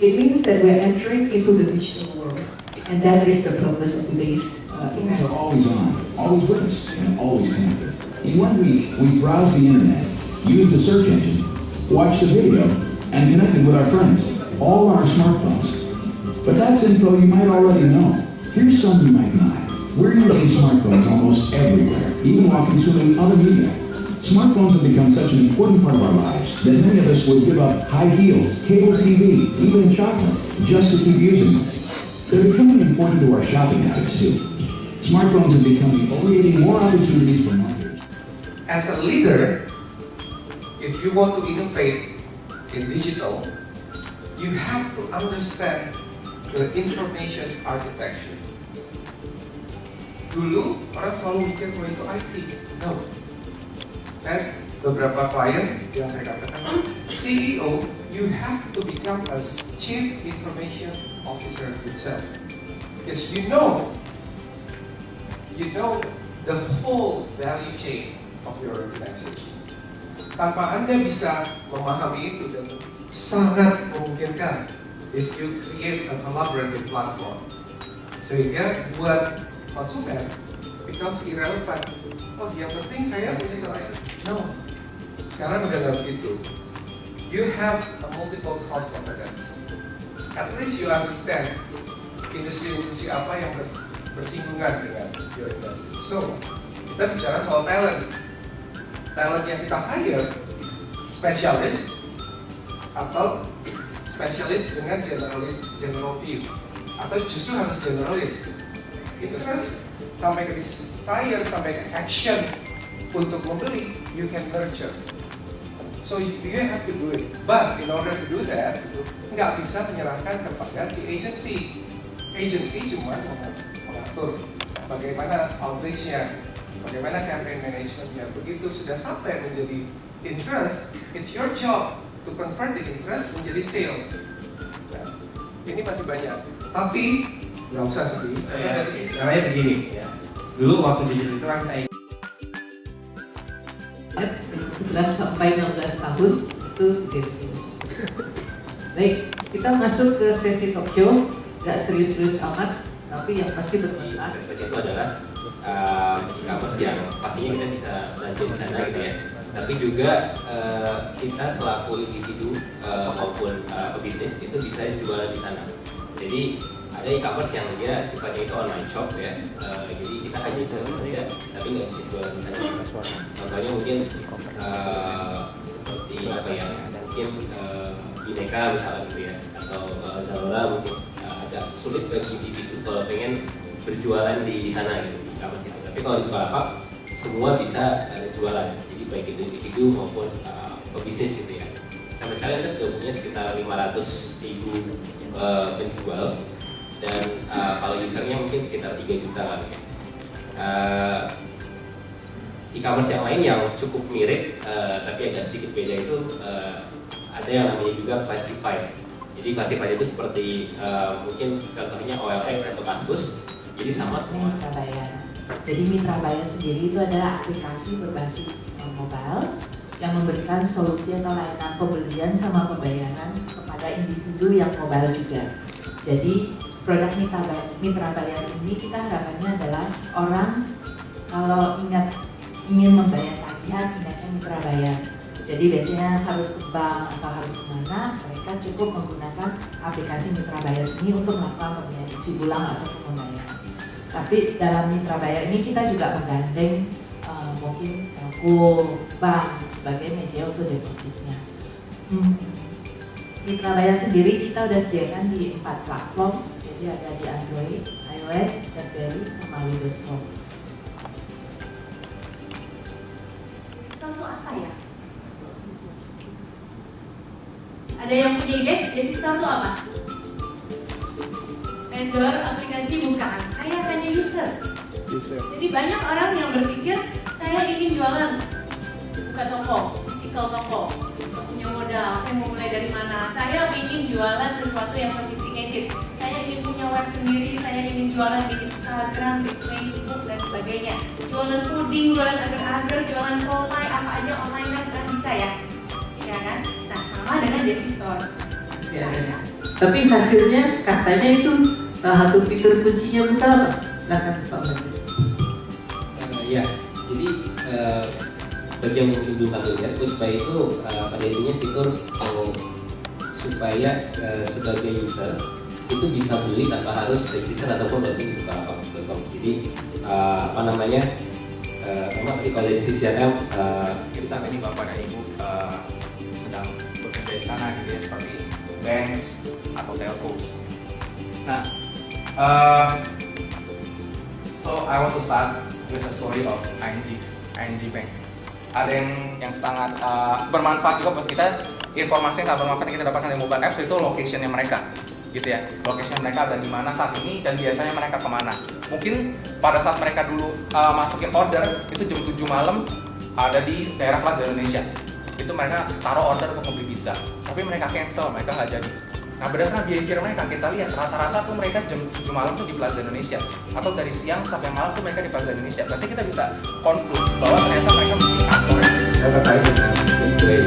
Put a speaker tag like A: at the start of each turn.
A: It means that we're entering into the digital world, and that is the purpose of today's
B: Phones
A: event.
B: are always on, always with us, and always connected. In 1 week, we browsed the internet, used the search engine, watched the video, and connected with our friends, all on our smartphones. But that's info you might already know. Here's some you might not. We're using smartphones almost everywhere, even while consuming other media. Smartphones have become such an important part of our lives that many of us would give up high heels, cable TV, even chocolate, just to keep using them. They're becoming important to our shopping habits too. Smartphones have become creating more opportunities for marketers.
C: As a leader, if you want to innovate in digital, you have to understand the information architecture. Dulu orang selalu mikir kalau itu IT. No. Saya beberapa klien yang saya katakan, CEO, you have to become a chief information officer yourself, because you know the whole value chain of your organization. Tanpa Anda bisa memahami itu, dan sangat memungkinkan if you create a collaborative platform, sehingga buat konsumen becomes irrelevant. Oh, yang penting saya punya solution. No, sekarang udah nggak begitu. You have a multiple cross competence. At least you understand industri-industri apa yang bersinggungan dengan your industry. So, kita bicara soal talent. Talent yang kita hire, spesialis atau spesialis dengan general view, atau justru harus generalis. Interest sampai ke desire, sampai ke action untuk membeli, you can nurture. So you have to do it. But in order to do that, nggak bisa menyerahkan kepada si agency. Agency cuma mengatur bagaimana outreach-nya, bagaimana campaign management-nya. Begitu sudah sampai menjadi interest, it's your job to convert the interest menjadi sales. Nah, ini masih banyak. Tapi nggak usah sedih.
D: Namanya begini ya. Dulu waktu digital itu kan saya
A: 11 sampai 16 tahun itu gitu. Baik, kita masuk ke sesi talk show, nggak serius-serius amat, tapi yang pasti bermanfaat.
E: Itu adalah e-commerce yang pastinya kita bisa belanja di sana gitu ya. Tapi juga kita selaku individu maupun pebisnis itu bisa jualan di sana. Jadi ada e-commerce yang dia sifatnya itu online shop ya. Jadi kita hanya bisa belanja, tapi nggak bisa jualan di sana. Contohnya mungkin seperti apa ya? Mungkin Bineka misalnya gitu ya, atau Zalora mungkin agak sulit bagi individu kalau pengen berjualan di sana gitu, di e-commerce gitu. Tapi kalau di Bukalapak semua bisa jualan. Jadi baik itu individu maupun pebisnis gitu ya. Sampai sekarang kita sudah punya sekitar 500.000 penjual. Dan kalau usernya mungkin sekitar 3 juta kali ya. E-commerce yang lain yang cukup mirip tapi agak sedikit beda itu ada yang namanya juga classified. Jadi classified itu seperti mungkin contohnya OLX atau Kaskus. Jadi sama semua.
F: Mitra Bayar. Jadi Mitra Bayar sendiri itu adalah aplikasi berbasis mobile yang memberikan solusi atau layanan pembelian sama pembayaran kepada individu yang mobile juga. Jadi produk Mitra Bayar ini kita harapannya adalah orang kalau ingin membayar tagihan ingatnya Mitra Bayar. Jadi biasanya harus ke bank atau harus kemana, mereka cukup menggunakan aplikasi Mitra Bayar ini untuk melakukan pembelian isi ulang atau pembayaran. Tapi dalam Mitra Bayar ini kita juga menggandeng mungkin bank sebagai media untuk depositnya. Mitra Bayar sendiri kita udah sediakan di 4 platform. Jadi ada di Android, iOS, BlackBerry, sama Windows Phone.
G: Sistem itu apa ya? Ada yang punya ide? Sistem itu apa? Vendor aplikasi bukan, saya hanya user. Jadi banyak orang yang berpikir saya ingin jualan, buka toko, physical toko, punya modal, saya mau mulai dari mana? Saya ingin jualan sesuatu yang sophisticated. Saya ingin punya web sendiri, saya ingin jualan di Instagram, di Facebook, dan sebagainya. Jualan puding, jualan agar-agar, jualan somai, apa aja online kan sekarang bisa ya? Ya kan? Nah, sama dengan Jessie Store.
A: Tapi hasilnya katanya itu salah satu fitur kuncinya bukan apa? Silakan Pak Menteri.
E: Ya, jadi bagi yang mungkin belum familiar, QuickBuy itu pada intinya fitur supaya sebagai user itu bisa beli tanpa harus register ataupun login di bukalapak.com. Jadi apa namanya? Memang kalau dari sisi
H: saat ini Bapak dan Ibu sedang bekerja di sana gitu ya, seperti banks atau telcos. Nah, so I want to start with the story of ING Bank. Ada yang sangat bermanfaat juga buat kita, informasi yang sangat bermanfaat yang kita dapatkan dari mobile apps itu locationnya mereka, gitu ya. Location mereka ada di mana saat ini dan biasanya mereka kemana. Mungkin pada saat mereka dulu masukin order itu jam 7 malam ada di daerah Plaza Indonesia. Itu mereka taruh order untuk membeli pizza, tapi mereka cancel, mereka nggak jadi. Nah, berdasarkan behavior mereka, kita lihat rata-rata tuh mereka jam 7 malam tuh di Plaza Indonesia, atau dari siang sampai malam tuh mereka di Plaza Indonesia. Berarti kita bisa conclude bahwa ternyata mereka memiliki kantor.
C: Saya tertarik dengan QuickBuy